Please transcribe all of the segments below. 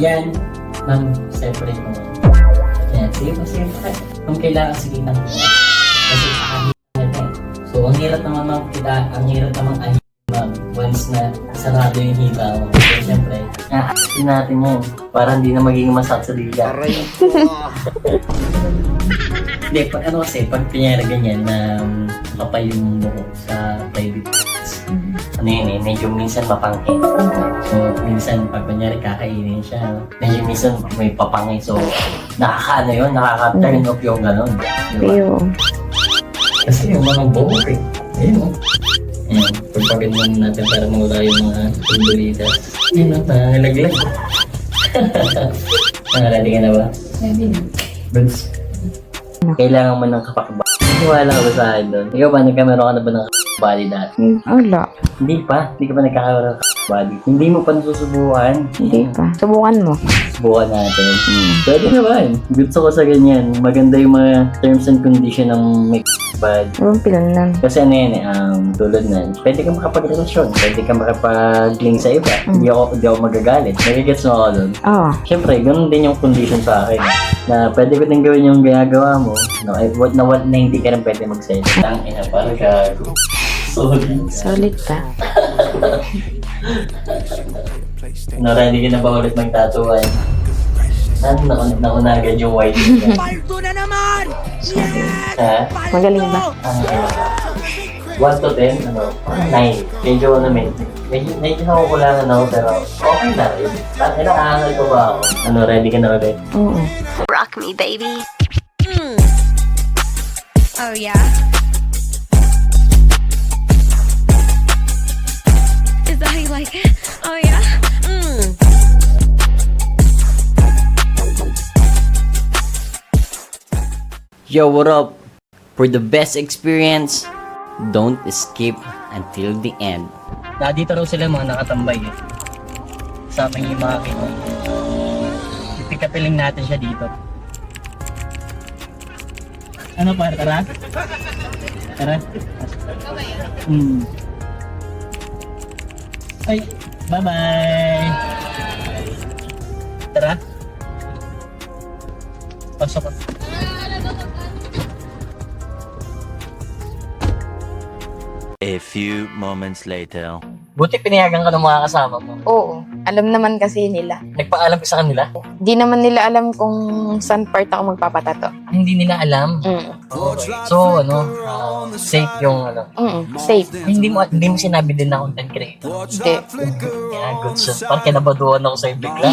Yan, ma'am, siyempre mo. Yan, sige pa. Kung kailangan, sige na. Kasi kahit na eh. So, ang hirap naman ma'am, ang hirap naman ma'am, once na sarado yung hita mo. So, siyempre, aasin natin yan. Para hindi na maging masak sa dila. Hindi, ano kasi, pag pinyara ganyan na kapay yung buhok sa private parts, ano yun eh, medyo minsan mapangkit. So, minsan pag kunyari kakainin siya, medyo minsan may papangay. So, nakaka-turn off yung gano'n. Iyo. Kasi yung mga buhok eh. Ayun o. Ayan, pagpaganyan natin para mawala yung mga tundolitas. Yun o, nangalaglag. Nangalali ka na ba? Sabi na. Bunts. Kailangan mo ng kapakba. Wala ka ba sa akin doon? Ikaw ba, nagkameron ka na ba ng body dati? Wala. Hindi pa. Hindi ka pa nagkakaroon ng body. Hindi mo pa nasusubukan. Hindi pa. Subukan mo. Subukan natin. Pwede naman. Gusto ko sa ganyan. Maganda yung mga terms and condition ng may body. Anong pilanan? Kasi ano yan eh, tulad na, pwede kang makapagrelasyon, pwede kang makapag-link sa iba. Hindi ako magagalit. Nagigets mo ako doon. Oo. Siyempre, ganun din yung condition sa akin. Na pwede ko din gawin yung ginagawa mo. Na hindi ka rin pwede mag-sell. Ang ina, parang gago. Solid ka. Ready ka na ba ulit mag-tatuan? Saan naunagad yung white? Paldo na naman! Yes! Ha? Magaling ba? 1 to 10, ano? 9. Medyo medyo nakukulangan ako pero okay na rin. Inaangal ko ba ako? Ano, ready ka na ulit? Oo. Rock me, baby. Oh, yeah? Is that how you like it? Oh, yeah? Yo, what up? For the best experience, don't skip until the end. Dito raw sila mga nakatambay eh. Sama yung mga kinoy. Ipikapiling natin siya dito. Ano pa? Tara? Tara? Ay, bye-bye! Tara? Pasok ka. A few moments later. Buti pinayagan ka ng mga kasama mo. Oo. Alam naman kasi nila. Nagpaalam ka sa kanila? Di naman nila alam kung saan part ako magpapatato. Hindi nila alam. So, safe yung Safe. Hindi mo sinabi din na content creator. Hindi. Yeah, good shot. Parang kinabaduhan ako sa'yo bigla.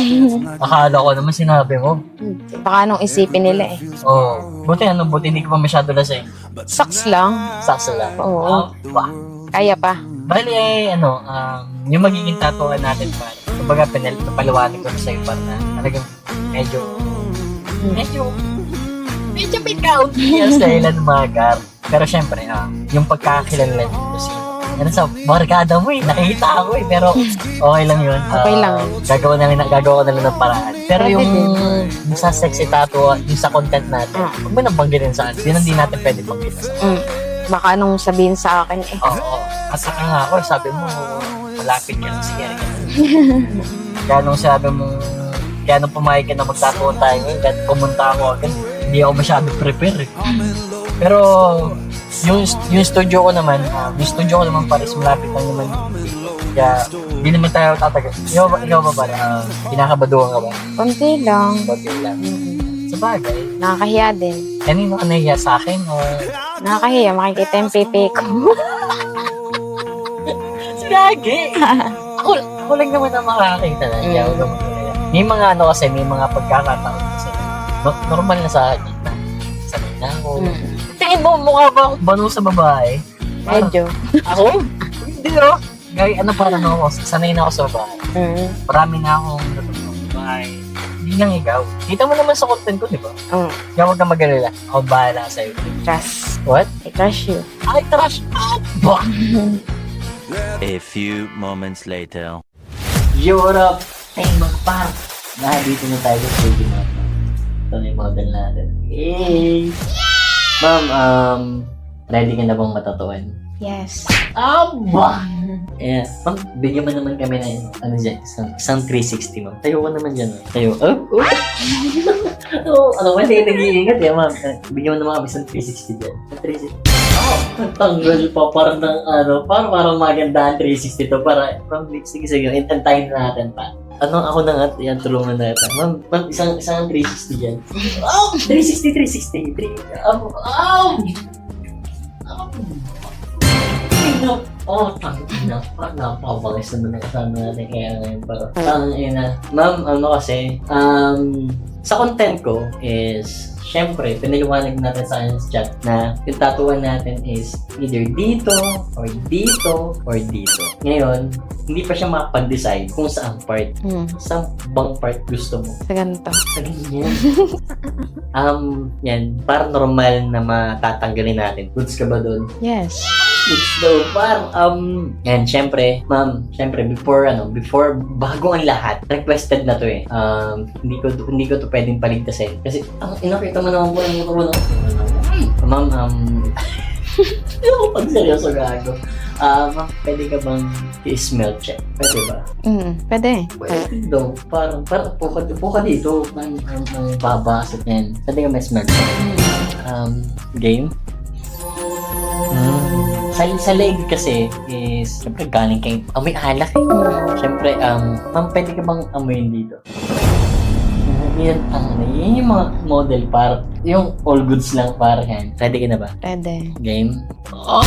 Akala ko naman sinabi mo. Baka anong isipin nila eh. Buti hindi ko pa masyado lasing. Saks lang. Saksa lang. Oo. Kaya pa. Bali yung magiging tatuan natin pa. Kumbaga, paliwanag ko sa'yo pa na talagang medyo bitaw yung style ng magar. Pero syempre, yung pagkakilala nyo kasi sa barkada mo eh, nakikita ako eh, pero okay lang yun. Okay lang. Gagawa ko na lang ng paraan. Pero yung sa sexy tattoo, yung sa content natin, huwag mo nang banggitin saan. Yun hindi natin pwede banggitin saan. Baka anong sabihin sa akin eh. Oo. At saka nga ako, sabi mo, malapit ka lang sigara ka. Kaya nung sabi mo, kaya nung pumayag ka na magtatawa tayo ngayon, kahit pumunta ako agad, hindi ako masyado prepare eh. Pero, yung studio ko naman pares, malapit lang naman. Kaya, hindi naman tayo tatagal. Ikaw ba pala? Kinakabaduhan ka ba? Konti lang. Konti lang. Sa bagay. Nakakahiya din. Kanino ka nahiya sa akin o? Nakakahiya. Makikita yung pepe ko. Lagi. ako lang naman ang makakita na niya. May mga may mga pagkakataon kasi normal na sa akin na sanay na ako. Tingin mo, mukha ba ako bano sa babae? Medyo. Ako? Hindi Gaya, sanay na ako sa babae. Marami na akong natutong babae. Hindi lang ikaw. Kita mo naman sa content ko, di ba? Kaya huwag kang mag-alala. Ako bahala sa'yo. Trust. What? I trust you. Ay, trash! Bah! A few moments later. Yo, what up? Ay, magpap! Dito na tayo sa studio natin. Ito na yung model natin. Hey! Ma'am, ready ka na bang matatuan? Yes. Aba! Yeah. Ma'am, bigyan mo naman kami ng ano dyan, isang 360, ma'am. Tayo ka naman dyan, ma'am. Tayo. Ano ba, hindi nag-iingat eh, ma'am. Bigyan mo naman kami isang 360 dyan. 360. Tanggal pa, parang parang magandaan 360 to. Para, ma'am, sige, intantayin na natin pa. Ako na nga, yan, tulungan na ito. Ma'am, isang 360 dyan. 360. Parang napakabangis naman ang kasama natin kaya ngayon. Ma'am, kasi, sa content ko is, syempre, pinaliwanag natin sa akin sa chat na yung tatuan natin is either dito, or dito, or dito. Ngayon, hindi pa siya makapag-decide kung saan part. Saan bang part gusto mo? Sa ganito. Sa ganyan. Yan, parang normal na matatanggalin natin. Goods ka ba doon? Yes. Goods daw. Parang, yan, syempre, ma'am, before, bago ang lahat, requested na to eh. Hindi ko to pwedeng paligtasin. Kasi, inakita mo naman po yung mukha mo na. Ma'am, hindi ako pag seryoso gago. Ma'am, pwede ka bang i-smell check? Pwede ba? Pwede. Pwede daw. Parang puka dito. Ang babasot yan. Pwede ka may smell check? Game? Sa leg kasi is, syempre galing kay amoy alak eh. Syempre, ma'am, pwede ka bang amoyin dito? Yan yung mga model para, yung all goods lang para yan. Ready ka na ba? Pwede. Game? Oh!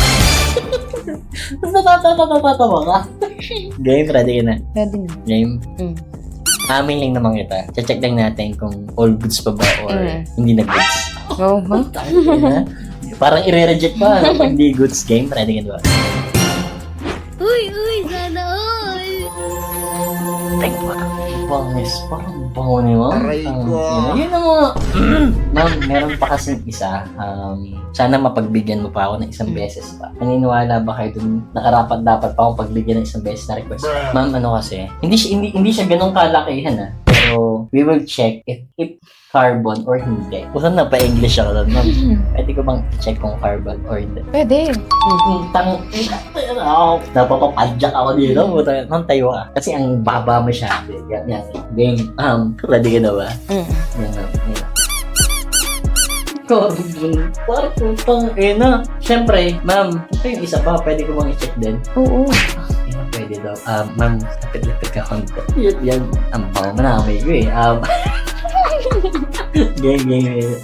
Natatawa ka? Game, ready ka na? Pwede na. Game? Amin lang naman kita. Check lang natin kung all goods pa ba or hindi na goods. Oh, huh? Parang i-reject pa pag hindi goods. Game, ready ka na ba? Uy, sana all. Thank you. Bangis. Parang bango ni ma'am. Aray ko. Yun ang mga... Ma'am, meron pa kasing isa. Sana mapagbigyan mo pa ako ng isang beses pa. Naniniwala ba kayo dun? Nakarapat dapat pa akong pagbigyan ng isang beses na request. Ma'am, kasi? Hindi siya ganun kalakihan Pero we will check if carbon or hindi. Kung na pa-English ako doon, ma'am. Pwede ko bang check kung carbon or hindi? Pwede. Napapapadyak ako dito. Ma'am, tayo ka. Kasi ang baba mo siya. Yan. Game. Ready ka na ba? Yan. Carbon. Parang putang ina. Siyempre, ma'am, ito yung isa pa. Pwede ko bang i-check din? Oo. Pwede daw. Ma'am, lapit-lapit ka konti. Yan. Ang bango mo na. May ko eh. Game.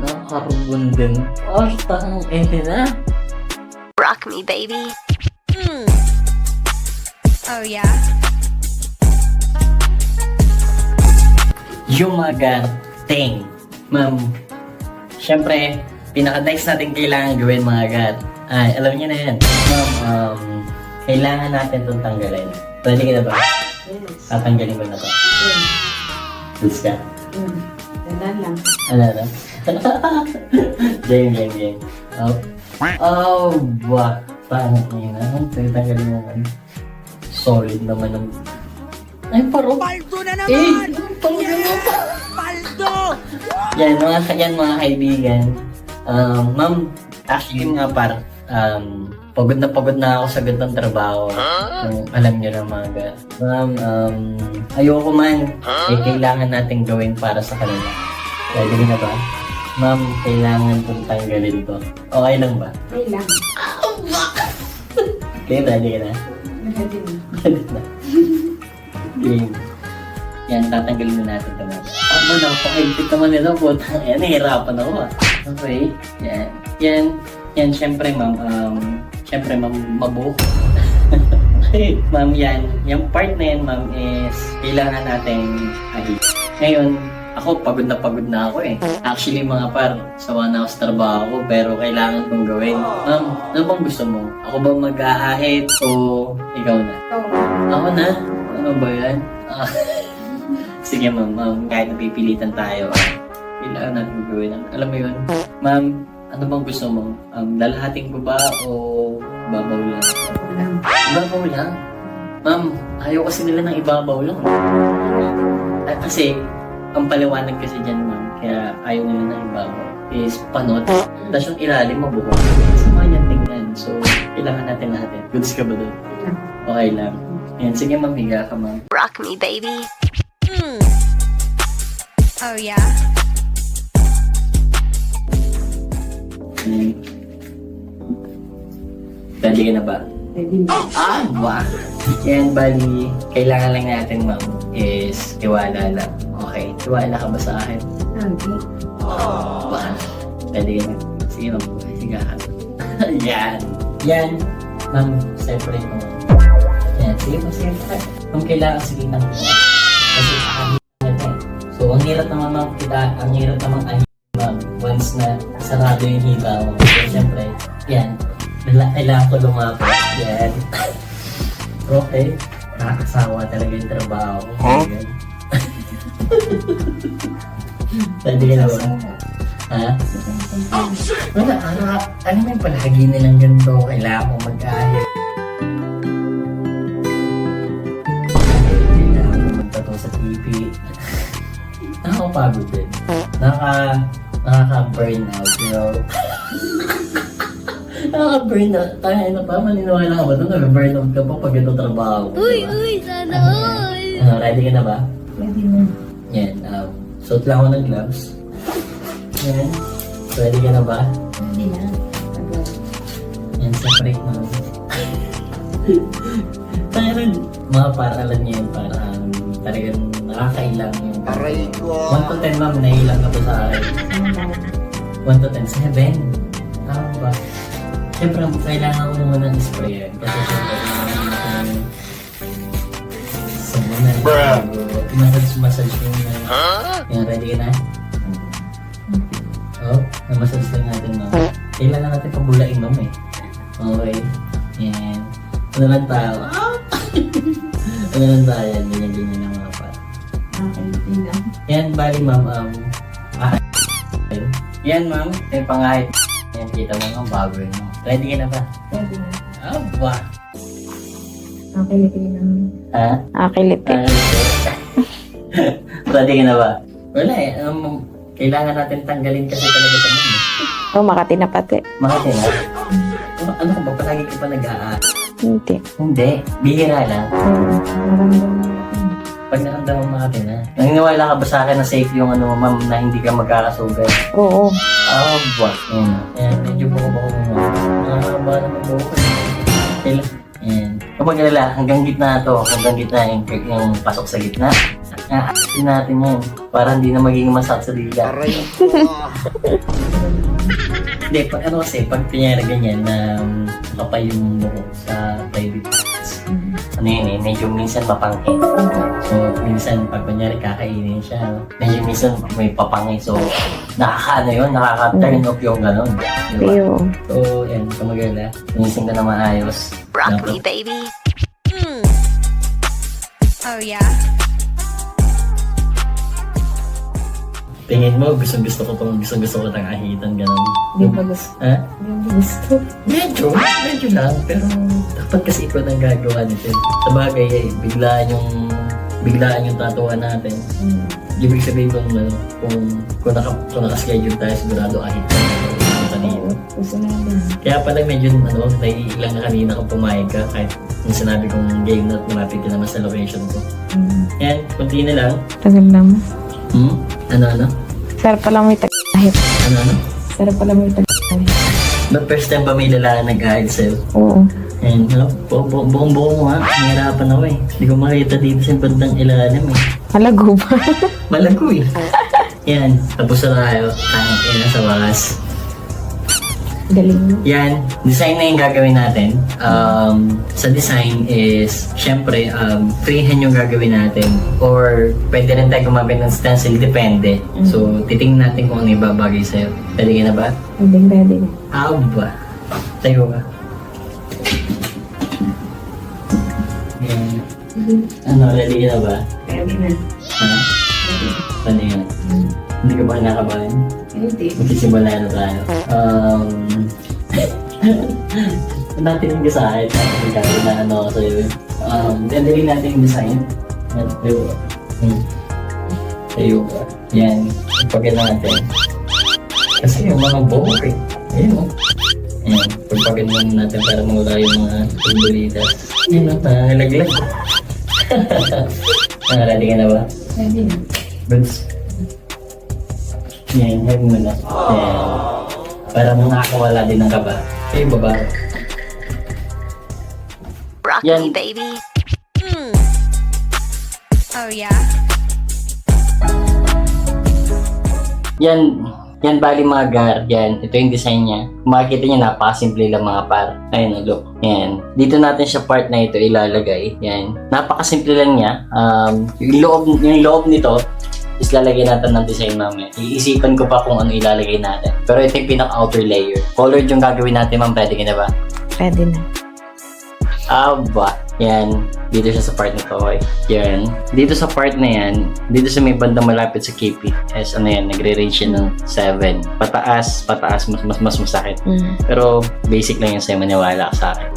Nakakarbon din. Tang na. Rock me, baby. Oh yeah. Yumaganting. Ma'am, syempre, pinaka-next natin kailangan gawin mga God. Alam niyo na yan. Ma'am, kailangan natin itong tanggalin. Pwede ka na ba? Tatanggalin ko na to. Please ka? Ganda lang. Ano na? Game. Wah. Parang ina. Tanggalin mo man. Solid naman ang... Ay, parang... Paldo na naman! Paldo! Yan mga kaibigan. Ma'am, actually nga parang pagod na ako sa gandang trabaho. Alam niyo na mga ma'am, ayoko man. Kailangan natin gawin para sa kanila. Pwede na ba? Ma'am, kailangan itong tanggalin to. Okay lang ba? Okay lang. Okay, ready ka na? Ready na. Game. Yan, tatanggalin na natin ito. Napakaigpit naman nito. Putang yan, nahihirapan ako Okay. Yan, syempre ma'am, mabuo. Okay, ma'am, yung part na yan, ma'am, is kailangan natin Ngayon, ako, pagod na ako eh. Actually, mga par, sawa na ako sa trabaho ko, pero kailangan kong gawin. Ma'am, ano bang gusto mo? Ako ba mag-aahit o ikaw na? Ako na? Ano ba yan? Sige ma'am, kahit napipilitan tayo, kailangan natin gawin. Alam mo yun? Ma'am, ano bang gusto mo? Lalahatin ko ba o babaw lang? Babaw lang? Ma'am, ayaw kasi nila ng ibabaw lang. Kasi, ang paliwanag kasi dyan, ma'am, kaya ayaw nila ng ibabaw. is panot. Tapos yung ilalim mabuhok. Sama niyan tingnan. So, kailangan natin. Goods ka ba doon? Okay lang. Ayan, sige ma'am, higa ka ma'am. Rock me, baby. Oh yeah. Ayan. Ready ka na ba? Wow! Yan, bali, kailangan lang natin, ma'am, is tiwala lang. Okay, tiwala ka ba sa akin? Wow! Ready ka na? Sige, ma'am. Sige ka. Yan. Yan. Ma'am, separate mo. Yan. Sige po, sige po. Ma'am, kailangan sige lang. Kasi kakahit na ito. So, ang hirap naman, ma'am, ang hirap naman ma'am, once na sarado yung hita mo. So, syempre, yan. Kailangan ko lumapit. Yan. Okay. Nakakasawa talaga yung trabaho ko. Yan. Pwede ka na ba? Ha? Wala, ano may palagi nilang ganito? Kailangan ko mag-ayos. Kailangan ko magtato sa TV. Nakakapagod din. Nakaka-burnout, you know? Nakaka-burnout. Tayo na pa, maniniwala ka ba ito? Nag-burnout ka pa pag ito trabaho. Uy, sana all. Ready ka na ba? Ready na. Yan, suot lang ako ng gloves. Yan. Ready ka na ba? Ready na. Yan, separate mo. Parang, mga paralan niya yan, parang talagang nakakailang yung 1 to 10, ma'am, nailang ka ba sa akin? 1 to 10, 7. Tama ba? Siyempre, kailangan ko naman ng sprayer. Kasi siyempre, massage mo na. Yan, ready ka na? Oh, na-massage lang natin, ma'am. Kailangan natin pabulain, ma'am, eh. Okay. Yan. Ano lang tayo? Ano lang tayo? Ganyan-ganyan lang mga pat. Yan, bali, ma'am. Yan, ma'am. Yung pangahit. Yan, kita mo nga bago yun. Ready ka na ba? Ready na. Aba! Akilipin na. Ha? Akilipin. Ready ka na ba? Wala eh. Kailangan natin tanggalin kasi talaga ito mo. Oh, Makati na pati. Makati na? Ano ka ba? Palagi ka pa nag-aat? Hindi. Hindi. Bihira lang. Maramdaman natin. Pag naramdaman Makati na. Naniniwala ka ba sa akin na safe yung ano, ma'am, na hindi ka magkakasugat? Oo. Aba. Yan. Yan. Medyo buko-buko mo. Nakakaba naman buko. Yan. Kapag nila, hanggang gitna to, hanggang gitna yung pasok sa gitna. Aasin natin yan. Para hindi na magiging masakit sa dila. Hindi, pag ano kasi, pag pinyara ganyan na kapay yung buko sa private parts. Ano yun eh, medyo minsan mapangkin. So, minsan pag kunyari kakainin siya, medyo minsan may papangin. So, nakaka-ano yun, nakaka-turn off yung gano'n. Diba? Ew. So, yan, kumagala. Minsan ka na maayos. Rock me, baby. Oh yeah. Tingin mo, gusto ko itong ahitan, gano'n. Hindi ba gusto? Ha? Hindi ba gusto? Medyo lang, pero dapat kasi ikaw nang gagawa nito. Sa bagay eh, biglaan yung tatuan natin. Ibig sabihin kung naka-schedule tayo, sigurado ahit ka kanina. Gusto natin. Kaya pala medyo naiilang na kanina kung pumayag ka kahit yung sinabi kong game na malapit ka naman sa location ko. Yan, kunti na lang. Tagal naman. Ano? Sarap pala may tag-ahit. Ano? Sarap pala may tag-ahit. But first time ba may lalaki nag-ahit sa'yo? Oo. Ayun, buong-buo mo ha. Nahirapan ako eh. Hindi ko makita dito sa bandang ilalim eh. Malago ba? Malago eh. Yan, tapos na tayo. Yan sa wakas. Galing mo. Yan, design na yung gagawin natin. Sa design is, syempre, freehand yung gagawin natin. Or, pwede rin tayo gumamit ng stencil, depende. So, titingnan natin kung ano yung babagay sa'yo. Pwede ka na ba? Pwede na. Ba? Tayo ka. Yan. Ano, ready ka na ba? Pwede na. Ha? Ano yan? Hindi ka ba kinakabahan? Hindi. Magsisimula na tayo. Natin yung sa akin. Magkakaroon na ano ako sa'yo. Dadalhin natin yung design. Tayo ka. Tayo ka. Yan. Ipagyan natin. Kasi yung mga buhok eh. Ayun o. Ayan, pagpaganda natin para mawala yung mga tubulitas. Yun o, nangalaglag. Ready ka na ba? Ready na. Goods. Yan, head mo na. Yan. Para makakawala din ng kaba. Okay, baba. Rock Yan. me, baby. Oh yeah. Yan bali mga gar. Yan, ito yung design niya. Kung makikita niya, napakasimple lang mga par. Ayun, look. Yan. Dito natin siya part na ito ilalagay. Yan. Napakasimple lang niya. Yung loob nito, is lalagyan natin ng design mamaya. Iisipan ko pa kung ano ilalagay natin. Pero ito yung pinaka-outer layer. Colored yung gagawin natin, ma'am. Pwede ka na ba? Ready na. Aba. Yan. Dito siya sa part na to. Okay. Yan. Dito sa part na yan, dito sa may bandang malapit sa KP. Yes, ano yan, nagre-range siya ng 7. Pataas, mas masakit. Pero basic lang yan sa'yo, maniwala ka sa akin.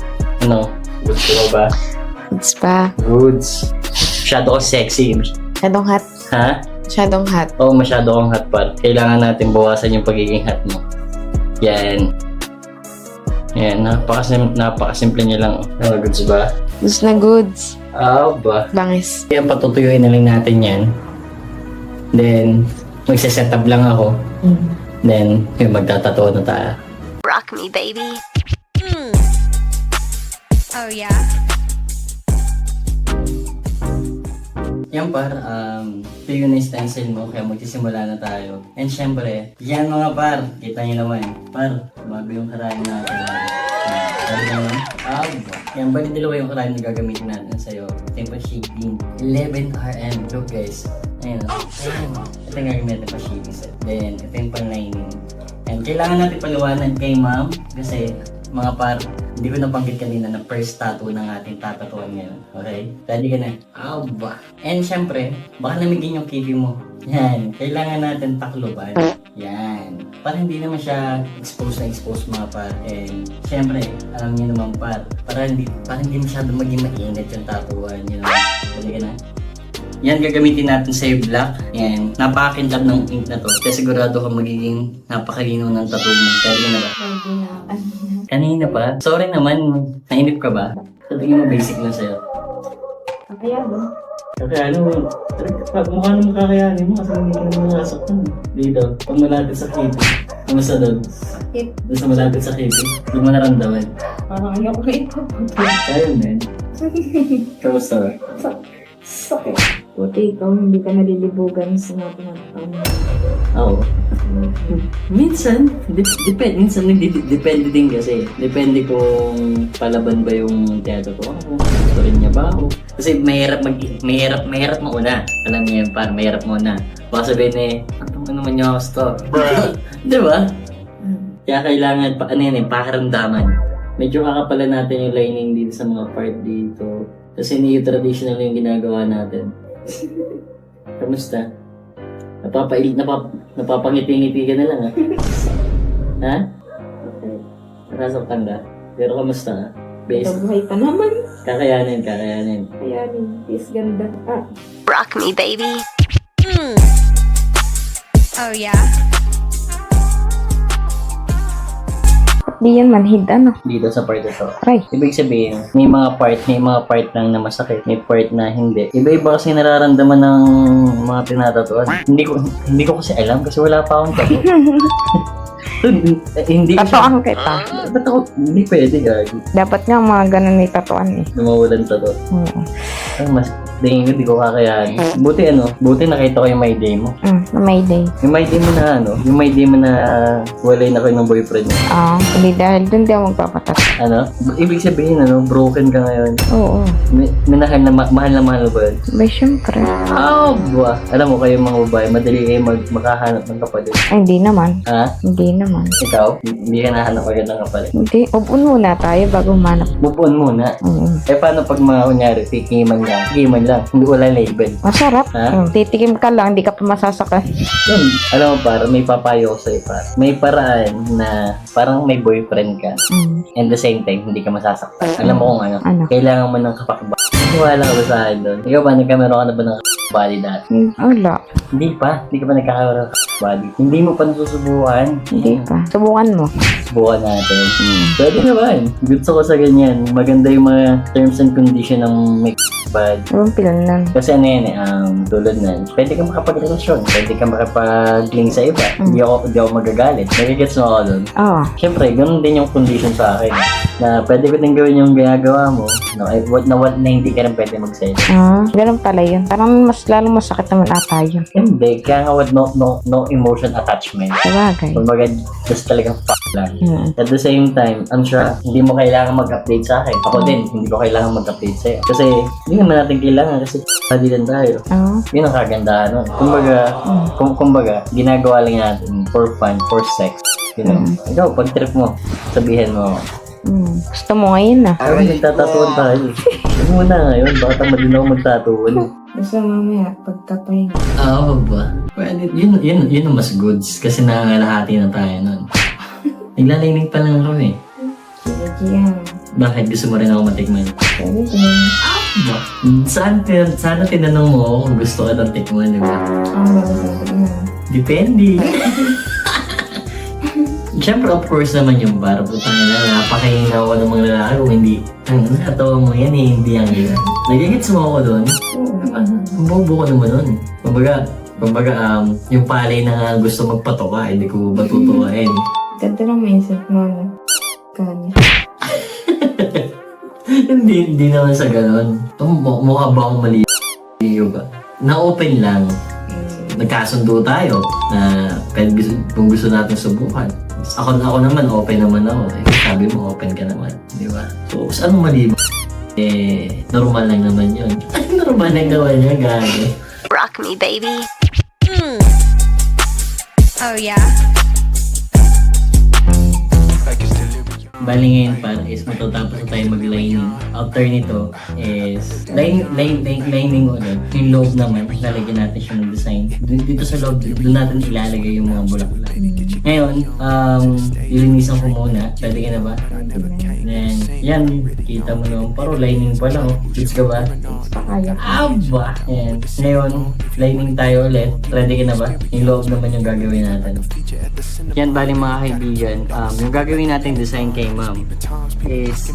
Ano? Goods ko ba? Goods pa. Goods. Masyado ko sexy. Masyadong hot. Ha? Masyadong hot. Oo, masyado kang hot par. Kailangan natin bawasan yung pagiging hot mo. Yan. Yan, napakasimple niya lang. Oh, goods ba? Goods na goods. Aba. Bangis. Kaya patutuyuin na lang natin yan. Then, magsiset up lang ako. Then, yung magtatato na tayo. Rock me, baby. Oh yeah. Yan par, ito yung stencil mo, kaya magsisimula na tayo. And syempre, yan mga par, kita nyo naman. Par, bago yung karayan natin. Bali naman. Yan, bali dalawa yung karayan na gagamitin natin sa'yo. Ito yung pa-shaping. 11RM. Look guys. Ayun. Ito yung gagamitin pa-shaping set. Then, ito yung pang-lining. And kailangan natin paliwanan kay ma'am kasi mga par, hindi ko nabanggit kanina na first tattoo ng ating tatatuan ngayon. Okay? Ready ka na? Aba! And syempre, baka namigin yung kibi mo. Yan. Kailangan natin takloban. Yan. Para hindi naman siya expose mga par. And syempre, alam niyo naman par, para hindi masyado maging mainit yung tatuan. You know? Ready ka na? Yan, gagamitin natin sa black. Yan. Napakakintab ng ink na to. Kaya sigurado ka magiging napakalinaw ng tattoo mo. Ready na ba? Ready na. Kanina pa? Sorry naman, nainip ka ba? Sa tingin mo basic lang sa'yo. Kaya ba? Kakayanin mo. Mukha naman kakayanin mo kasi hindi ka naman nasaktan. Dito, pag malapit sa kipi. Kamusta doon? Sakit. Doon sa malapit sa kipi. Hindi mo naramdaman. Parang ayoko na ito. Kaya men. Kamusta ba? Sakit. Buti ikaw, hindi ka nalilibugan sa mga pinagpapalit. Oo. Minsan, depende din kasi. Depende kung palaban ba yung teatro ko. Gusto rin niya ba ako? Kasi mahirap mauna. Alam niyo yan, parang mahirap mauna. Baka sabihin ano naman niya gusto. Di ba? Kaya kailangan, pakaramdaman. Medyo kakapalan natin yung lining dito sa mga part dito. Kasi traditional yung ginagawa natin. Kamusta? Napapangiti-ngiti ka na lang, ha? Ha? Okay. Nasaktan ka? Pero kamusta ka? Base? Buhay pa naman. Kakayanin. Kaya is ganda. Rock me, baby. Oh yeah. Di yan manhid, ano? Dito sa part ito. Aray. Ibig sabihin, may mga part lang na masakit, may part na hindi. Iba-iba kasi nararamdaman ng mga tinatatuan. Hindi ko kasi alam kasi wala pa akong tattoo. Hindi ko Tatuan kita. Ba't ako? Hindi pwede, gagi. Dapat nga mga ganun may tatuan eh. Lumawalan tattoo. Oo. Mas tingin ko, di ko kakayanin. Buti nakita ko yung my day mo. Na may day. Yung my day mo na walay na kayo ng boyfriend mo. Hindi dahil dun di ako magpapatat. Ibig sabihin, broken ka ngayon. Oo. Mahal na mahal ba yun? Ba, syempre. Buwa. Alam mo kayo mga babae, madali kayo makahanap ng kapalit. Ay, hindi naman. Ha? Hindi naman. Ikaw? Hindi ka nahanap agad ng kapalit. Hindi. Move-on muna tayo bago humanap. Move on muna. Oo. Paano pag mga kunyari, tikiman lang, hindi wala label. Masarap. Ha? Titikim ka lang, hindi ka pa masasakan. Yun, alam mo par, may papayo ko sa'yo par. May paraan na parang may boyfriend ka. And the same time, hindi ka masasaktan. Alam mo kung ano? Ano? Kailangan mo ng kapakba. Wala ka ba sa akin doon? Ikaw ba, nagkameron ka na ba ng body dati. Wala. Hindi ka pa nagkakaroon ng body. Hindi mo pa nasusubukan. Hindi pa. Subukan mo. Subukan natin. Pwede naman. Gusto ko sa ganyan. Maganda yung mga terms and condition ng may body. Anong pilan nun? Kasi ano yan tulad na, pwede ka makapagrelasyon, pwede ka makapag-link sa iba. Hindi ako magagalit. Nagigets mo ako doon. Oo. Siyempre, ganun din yung condition sa akin. Na pwede ko din gawin yung ginagawa mo. Na hindi ka rin pwede mag-sell. Ganun pala yun. Parang mas lalong masakit naman ata yun. Hindi, kaya nga no emotion attachment. Sabagay. Kumbaga, just talagang lang. At the same time, I'm sure, hindi mo kailangan mag-update sa akin. Ako din, hindi ko kailangan mag-update sa'yo. Kasi, hindi naman natin kailangan kasi hindi lang tayo. Oo. Yun ang kagandahan nun. Kumbaga, ginagawa lang natin for fun, for sex. You know? Ikaw, pag trip mo, sabihin mo, Gusto mo ngayon na. Pero nagtatatuan tayo. Huwag muna ngayon, baka tamad din ako magtatuan. Gusto mamaya, pagkapahinga. Oo ba? Pwede, yun ang mas goods kasi nangangalahati na tayo nun. Naglalinig pa lang ako eh. Sige, Gian. Bakit gusto mo rin ako matikman? Sige, sige. Ba? Sana tinanong mo ako kung gusto ka ng tikman, di ba? Ang bago na. Depende. Siyempre, of course naman yung bar. Putang ina, napakahina ako ng mga lalaki kung hindi. Ang natawa mo yan eh, hindi ang gina. Nagigits mo ako doon. Ang bobo ko naman doon. Kumbaga, yung palay na gusto magpatoka, hindi ko matutuwain. Ganda lang mindset mo, no? Kanya. Hindi naman sa ganon. Mukha ba akong mali? Ba? Na-open lang. Nagkasundo tayo na kung gusto natin subukan. Ako naman, open naman ako. Eh, sabi mo, open ka naman. Di ba? So, saan mali ba? Eh, normal lang naman yun. Normal lang naman yan, gagi. Rock me, baby. Oh yeah. Bali ngayon pa is matatapos na tayo mag-lining. After nito is lining ulit. Yung loob naman, lalagyan natin siya ng design. Dito sa loob, doon natin ilalagay yung mga bulaklak. Ngayon, ilinisan ko muna. Pwede ka na ba? Then, yan, kita mo naman. Paro, lining pa lang. Gets ka ba? Kaya. Aba! Yan. Ngayon, lining tayo ulit. Ready ka na ba? Yung loob naman yung gagawin natin. Yan, bali mga kaibigan. Yung gagawin natin design kay ma'am is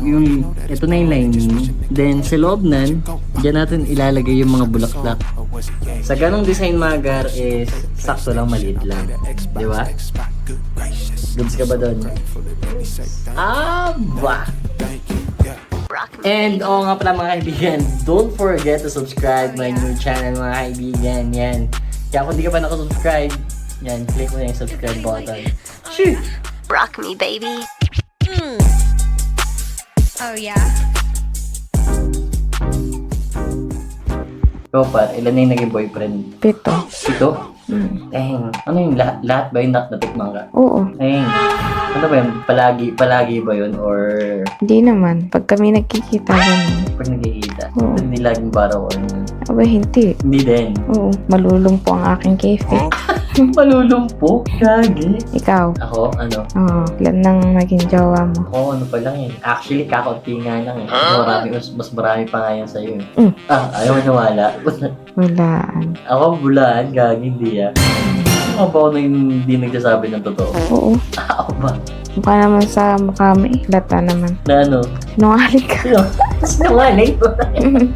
yung ito na yung lining. Then sa loob nan, diyan natin ilalagay yung mga bulaklak. Sa ganong design magar is sakto lang, maliit lang. Di ba? Goods ka ba doon? Aba! Rock me. And oo nga pala mga kaibigan, don't forget to subscribe my new channel mga kaibigan. Yan. Kaya kung di ka pa nakasubscribe, yan, click mo na yung subscribe button. Shoot! Rock me, baby. Oh yeah. Ikaw pa, ilan na yung naging boyfriend? 7. Ito? Dang, ano yung lahat ba yung natikman ka? Oo. Dang, ano ba yun? Palagi ba yun? Or Hindi naman. Pag kami nagkikita ganun. pag nagkikita? Oo. Hindi laging baraw or ano? Aba, hindi. Hindi din. Oo. Malulumpo ang aking cafe. Malulumpo? Gagi. Ikaw? Ako, ano? Oo. Ilan nang maging jowa mo? Ako, ano pa lang yun. Actually, kakaunti nga lang eh. Mas marami pa nga yan sa'yo eh. Ayaw mo nawala. Walaan. Ako, bulaan, gagi, hindi ah. Ako ba ako na hindi nagsasabi ng totoo? Oo. Ako ba? Mukha naman sa mukha mo eh. Lata naman. Na ano? Sinungaling ka. Sinungaling ko.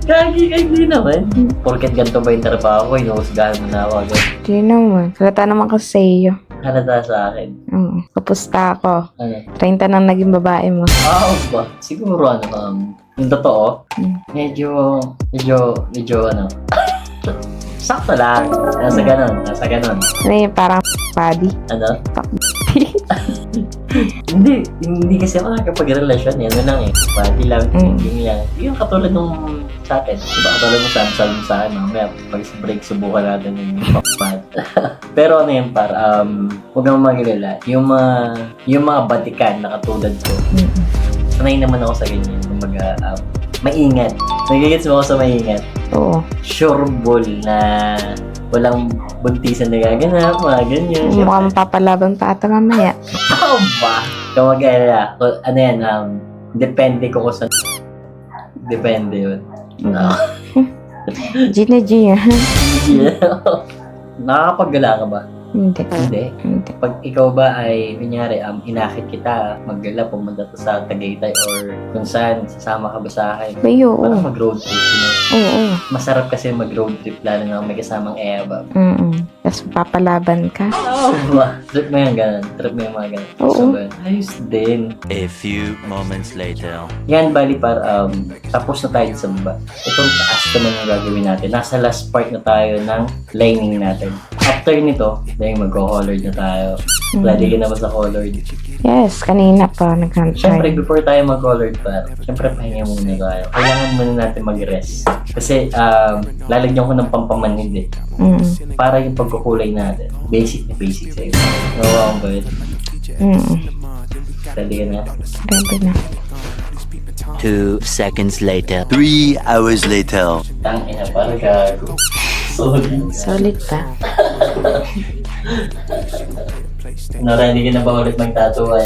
Gagi ka, hindi naman. Porket ganito ba yung trabaho ko, inuusgahan mo na ako agad. Hindi naman. Lata naman kasi sa iyo. Halata sa akin. Oo. Kapusta ako. Ano? 30 nang naging babae mo. Ba? Siguro ano, yung totoo, medyo ano, sakto lang. Nasa ganon. Ano yun? Parang body. Ano? Hindi kasi ako nakapag-relasyon eh. Ano lang eh. Party lang, thinking lang. Yung katulad nung sa atin. Diba katulad nung sabi mo sa akin, mamaya pag break subukan natin yung pag Pero ano yun huwag naman magilala. Yung mga batikan na katulad ko. Sanay naman ako sa ganyan. Kumbaga, maingat. Nagigits mo ako sa maingat. Oo. Sure ball na walang buntisan na gaganap, mga ganyan. Mukhang mapapalaban pa ata mamaya. Ano ba? Kung mag-alala, ano yan, depende ko kung saan. Depende yun. Gina Gia. Nakakapagala ka ba? Hindi. Hindi. Hindi. Pag ikaw ba ay, kunyari, inakit kita, maggala, pumunta to sa Tagaytay or kung saan, sasama ka ba sa akin? Bay, oo. Parang mag-road trip, Oo. Masarap kasi mag-road trip, lalo na kung may kasamang Eva. Tapos papalaban ka. Trip mo yung ganun. Trip mo yung mga ganun. Oo. So, ayos din. A few moments later. Yan, bali tapos na tayo sa baba. Itong taas naman yung gagawin natin. Nasa last part na tayo ng lining natin. After nito, dahil magko-colored na tayo. Ready ka na ba sa colored? Yes, kanina pa Siyempre, nag-try. before tayo mag-colored pa, siyempre pahinga muna tayo. Kailangan muna natin mag-rest. Kasi lalagyan ko ng pampamanhid eh. Para yung pagkukulay natin. Basic na basic sa'yo. Nawawa ko ba yun? Ready ka na? Ready na. 2 seconds later. 3 hours later. Tangina, parang gago. Sorry. Solid pa. Ready ka na ba ulit mag-tattoo?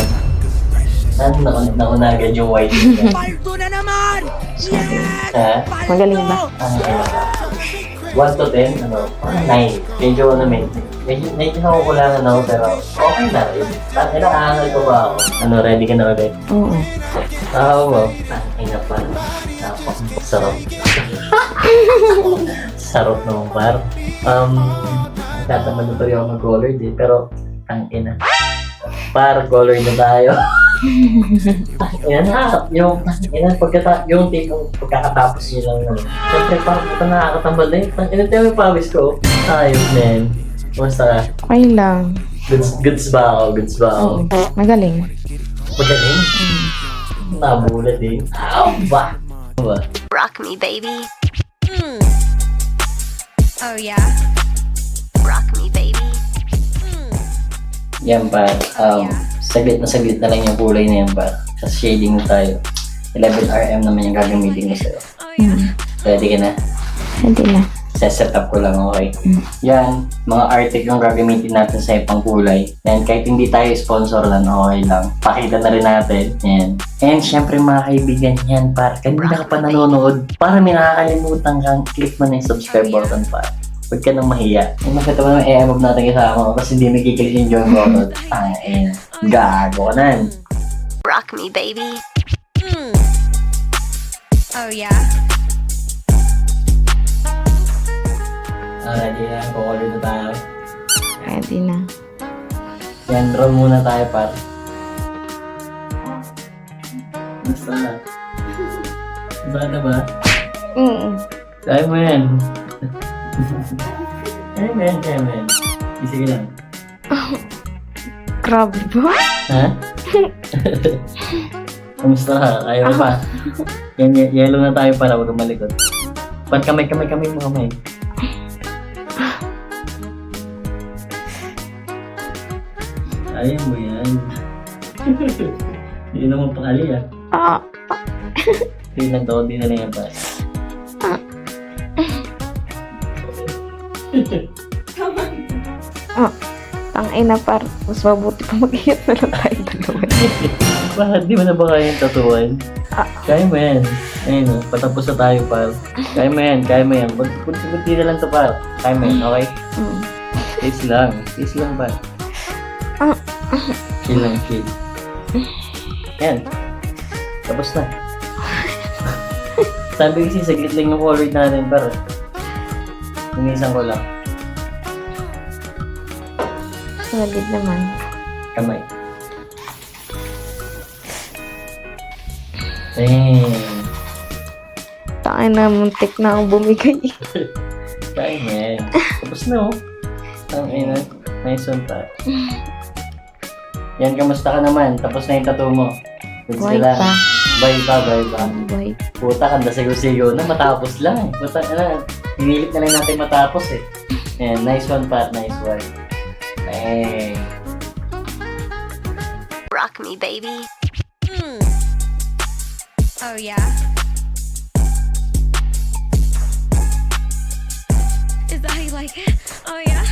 Saan nakunagan yung white niya? Paldo na naman! Yes! Ha? Magaling ba? 1 to 10, 9. Medyo medyo nakukulangan ako, pero okay na rin. Inaangal ko ba ako? Ready ka na ulit? Oo. Oo. Ina pa. Sarap. Sarap naman par. Tataman na tuloy ako mag-colored eh, pero ang ina. Par, color na tayo. Yan na, yung tipong pagkakatapos nyo lang naman. Siyempre, parang ito nakakatambal na yun. Ina tayo yung pawis ko. Ayos, man. Kumusta ka? Okay lang. Goods ba ako? Goods ba ako? Oo. Magaling. Magaling? Nabulat eh. Ba? Rock me, baby. Oh yeah. Rock me, baby. Yan pa. Saglit na lang yung kulay na yan pa. Sa shading na tayo. 11RM naman yung gagamitin ko sa'yo. Ready ka na? Ready na. Set up ko lang, okay? Yan, mga artic yung gagamitin natin sa ipang kulay. Yan, kahit hindi tayo sponsor lang, okay lang. Pakita na rin natin. Yan. And syempre mga kaibigan, yan par. Kanina ka pa nanonood. Para may nakakalimutan kang click mo na yung subscribe button pa. Huwag ka nang mahiya. Yung makita mo naman i-move natin kasama ko kasi hindi nakiklik yung join button. Tangin. Gago ka nan. Rock me, baby. Oh yeah. Ready na, kukulor na tayo. Ready na. Yan, draw muna tayo par. Basta na. Basta ba? Kaya mo yan. Kaya mo yan. Sige lang. Grabe ba? Ha? Kamusta ka? Kaya mo ba? Yan, yellow na tayo para huwag malikot. Ba't kamay mo kamay? Ayaw mo yan. Hindi naman pakali ah. Hindi lang to, hindi na lang yan pa. Tangina par. Mas mabuti pa mag-iit na lang tayo dalawa. Bakit di mo na ba kaya yung tatuan? Kaya mo yan. Ayun o, patapos na tayo par. Kaya mo yan. Kunti na lang to par. Kaya mo yan, okay? Please lang par. Chill lang, chill. Yan. Tapos na. Sabi kasi saglit lang yung colored natin par. Linisan ko lang. Solid naman. Kamay. Tangina, muntik na akong bumigay. Kaya mo yan. Tapos na oh. Ang ina. Nice one pa. Yan, kamusta ka naman? Tapos na yung tattoo mo. Goods ka White lang. pa. Bye pa. Bye. Puta, kanda sigaw-sigaw na. Matapos lang. Puta, hinilip na lang natin matapos eh. Yan, nice one pa. Nice one. Hey. Rock me, baby. Oh yeah. Is that how you like it? Oh yeah.